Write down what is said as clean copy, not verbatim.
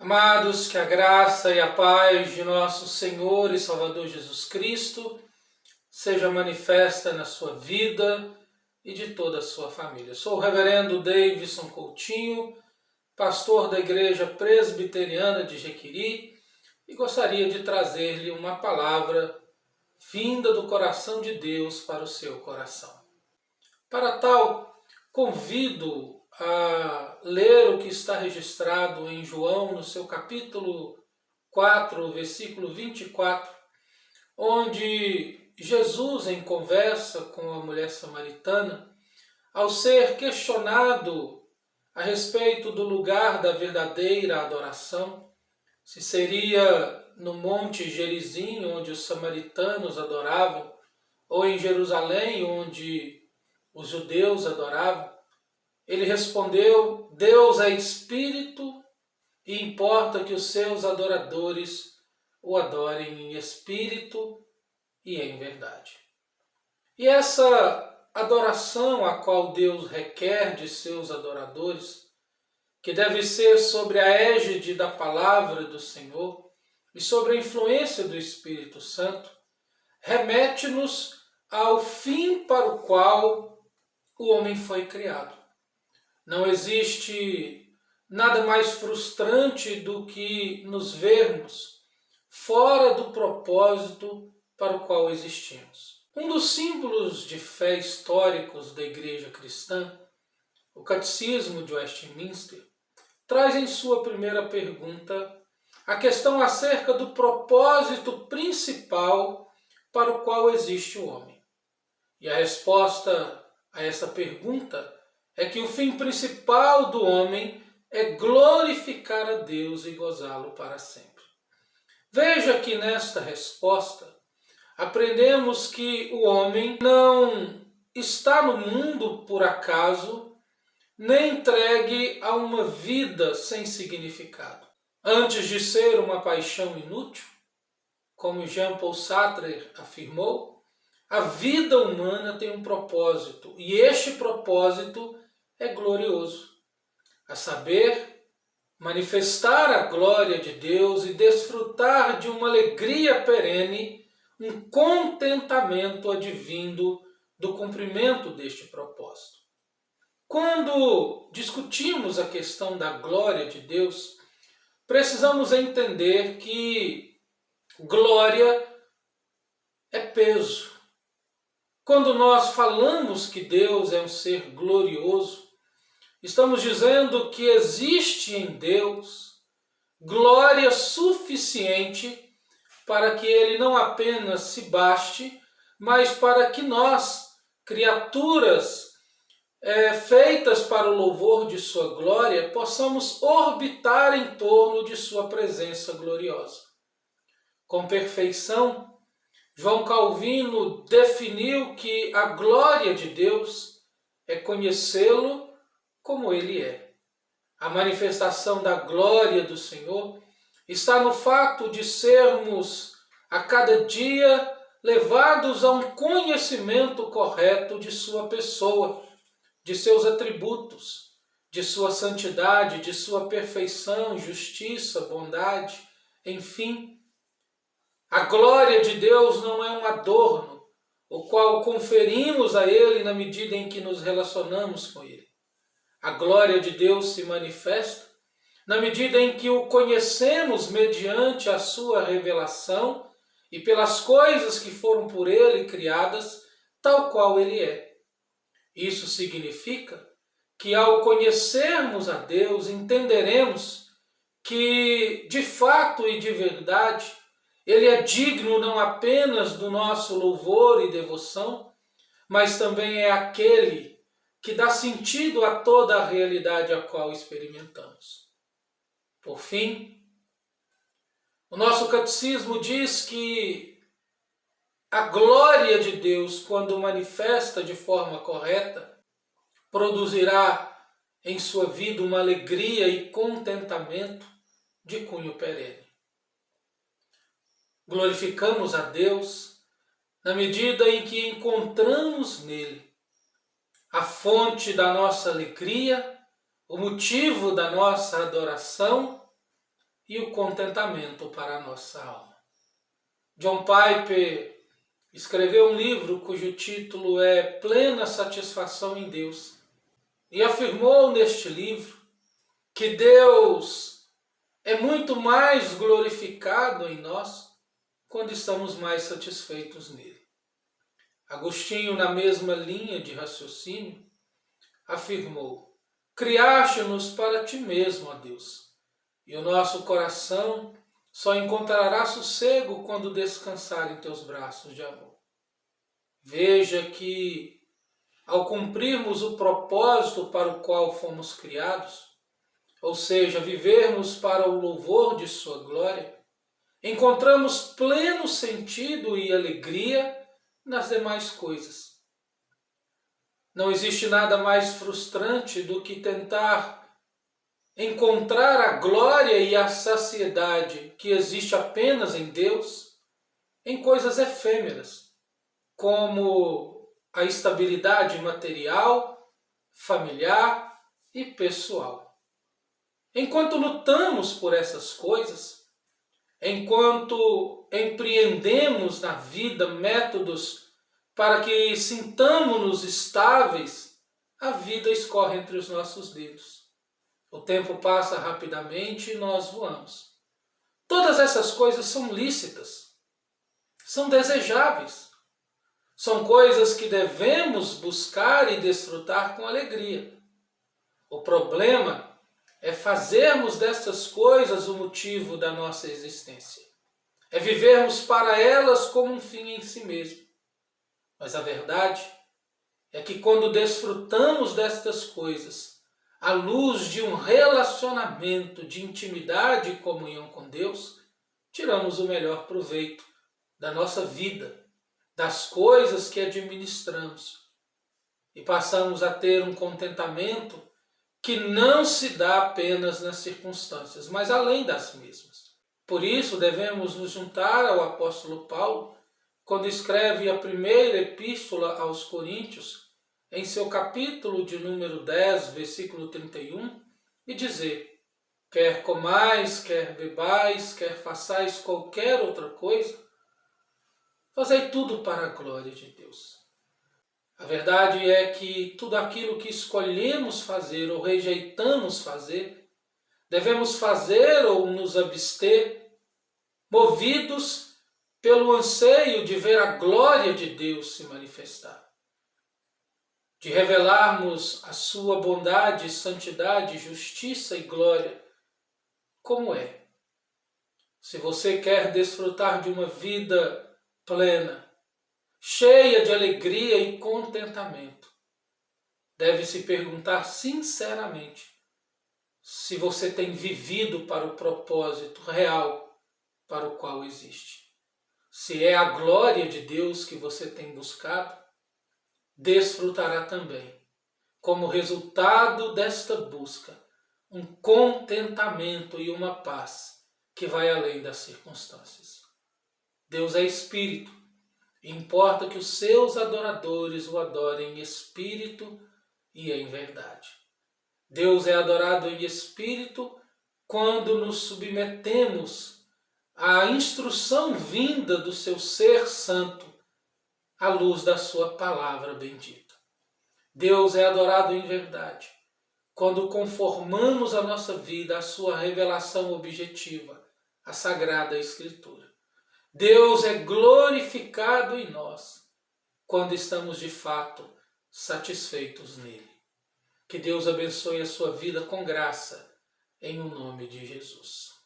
Amados, que a graça e a paz de nosso Senhor e Salvador Jesus Cristo seja manifesta na sua vida e de toda a sua família. Sou o reverendo Davidson Coutinho, pastor da Igreja Presbiteriana de Jequiri, e gostaria de trazer-lhe uma palavra vinda do coração de Deus para o seu coração. Para tal, convido a ler o que está registrado em João, no seu capítulo 4, versículo 24, onde Jesus, em conversa com a mulher samaritana, ao ser questionado a respeito do lugar da verdadeira adoração, se seria no Monte Gerizim, onde os samaritanos adoravam, ou em Jerusalém, onde os judeus adoravam, ele respondeu: Deus é espírito e importa que os seus adoradores o adorem em espírito e em verdade. E essa adoração a qual Deus requer de seus adoradores, que deve ser sobre a égide da palavra do Senhor e sobre a influência do Espírito Santo, remete-nos ao fim para o qual o homem foi criado. Não existe nada mais frustrante do que nos vermos fora do propósito para o qual existimos. Um dos símbolos de fé históricos da Igreja Cristã, o Catecismo de Westminster, traz em sua primeira pergunta a questão acerca do propósito principal para o qual existe o homem. E a resposta a essa pergunta é que o fim principal do homem é glorificar a Deus e gozá-lo para sempre. Veja que nesta resposta aprendemos que o homem não está no mundo por acaso, nem entregue a uma vida sem significado. Antes de ser uma paixão inútil, como Jean-Paul Sartre afirmou, a vida humana tem um propósito, e este propósito é glorioso, a saber, manifestar a glória de Deus e desfrutar de uma alegria perene, um contentamento advindo do cumprimento deste propósito. Quando discutimos a questão da glória de Deus, precisamos entender que glória é peso. Quando nós falamos que Deus é um ser glorioso, estamos dizendo que existe em Deus glória suficiente para que Ele não apenas se baste, mas para que nós, criaturas feitas para o louvor de sua glória, possamos orbitar em torno de sua presença gloriosa. Com perfeição, João Calvino definiu que a glória de Deus é conhecê-lo como Ele é. A manifestação da glória do Senhor está no fato de sermos, a cada dia, levados a um conhecimento correto de sua pessoa, de seus atributos, de sua santidade, de sua perfeição, justiça, bondade, enfim. A glória de Deus não é um adorno, o qual conferimos a Ele na medida em que nos relacionamos com Ele. A glória de Deus se manifesta na medida em que o conhecemos mediante a sua revelação e pelas coisas que foram por Ele criadas, tal qual Ele é. Isso significa que ao conhecermos a Deus, entenderemos que, de fato e de verdade, Ele é digno não apenas do nosso louvor e devoção, mas também é aquele que dá sentido a toda a realidade a qual experimentamos. Por fim, o nosso catecismo diz que a glória de Deus, quando manifesta de forma correta, produzirá em sua vida uma alegria e contentamento de cunho perene. Glorificamos a Deus na medida em que encontramos nele a fonte da nossa alegria, o motivo da nossa adoração e o contentamento para a nossa alma. John Piper escreveu um livro cujo título é Plena Satisfação em Deus e afirmou neste livro que Deus é muito mais glorificado em nós quando estamos mais satisfeitos nele. Agostinho, na mesma linha de raciocínio, afirmou: criaste-nos para ti mesmo, ó Deus, e o nosso coração só encontrará sossego quando descansar em teus braços de amor. Veja que, ao cumprirmos o propósito para o qual fomos criados, ou seja, vivermos para o louvor de sua glória, encontramos pleno sentido e alegria nas demais coisas. Não existe nada mais frustrante do que tentar encontrar a glória e a saciedade que existe apenas em Deus em coisas efêmeras, como a estabilidade material, familiar e pessoal. Enquanto lutamos por essas coisas, enquanto empreendemos na vida métodos para que sintamos-nos estáveis, a vida escorre entre os nossos dedos. O tempo passa rapidamente e nós voamos. Todas essas coisas são lícitas, são desejáveis, são coisas que devemos buscar e desfrutar com alegria. O problema é fazermos destas coisas o motivo da nossa existência. É vivermos para elas como um fim em si mesmo. Mas a verdade é que quando desfrutamos destas coisas, à luz de um relacionamento de intimidade e comunhão com Deus, tiramos o melhor proveito da nossa vida, das coisas que administramos, e passamos a ter um contentamento que não se dá apenas nas circunstâncias, mas além das mesmas. Por isso devemos nos juntar ao apóstolo Paulo, quando escreve a primeira epístola aos Coríntios, em seu capítulo de número 10, versículo 31, e dizer: quer comais, quer bebais, quer façais qualquer outra coisa, fazei tudo para a glória de Deus. A verdade é que tudo aquilo que escolhemos fazer ou rejeitamos fazer, devemos fazer ou nos abster, movidos pelo anseio de ver a glória de Deus se manifestar, de revelarmos a sua bondade, santidade, justiça e glória, como é. Se você quer desfrutar de uma vida plena, cheia de alegria e contentamento, deve se perguntar sinceramente se você tem vivido para o propósito real para o qual existe. Se é a glória de Deus que você tem buscado, desfrutará também, como resultado desta busca, um contentamento e uma paz que vai além das circunstâncias. Deus é Espírito, e importa que os seus adoradores o adorem em espírito e em verdade. Deus é adorado em espírito quando nos submetemos à instrução vinda do seu ser santo, à luz da sua palavra bendita. Deus é adorado em verdade quando conformamos a nossa vida à sua revelação objetiva, a Sagrada Escritura. Deus é glorificado em nós quando estamos de fato satisfeitos nele. Que Deus abençoe a sua vida com graça, em o nome de Jesus.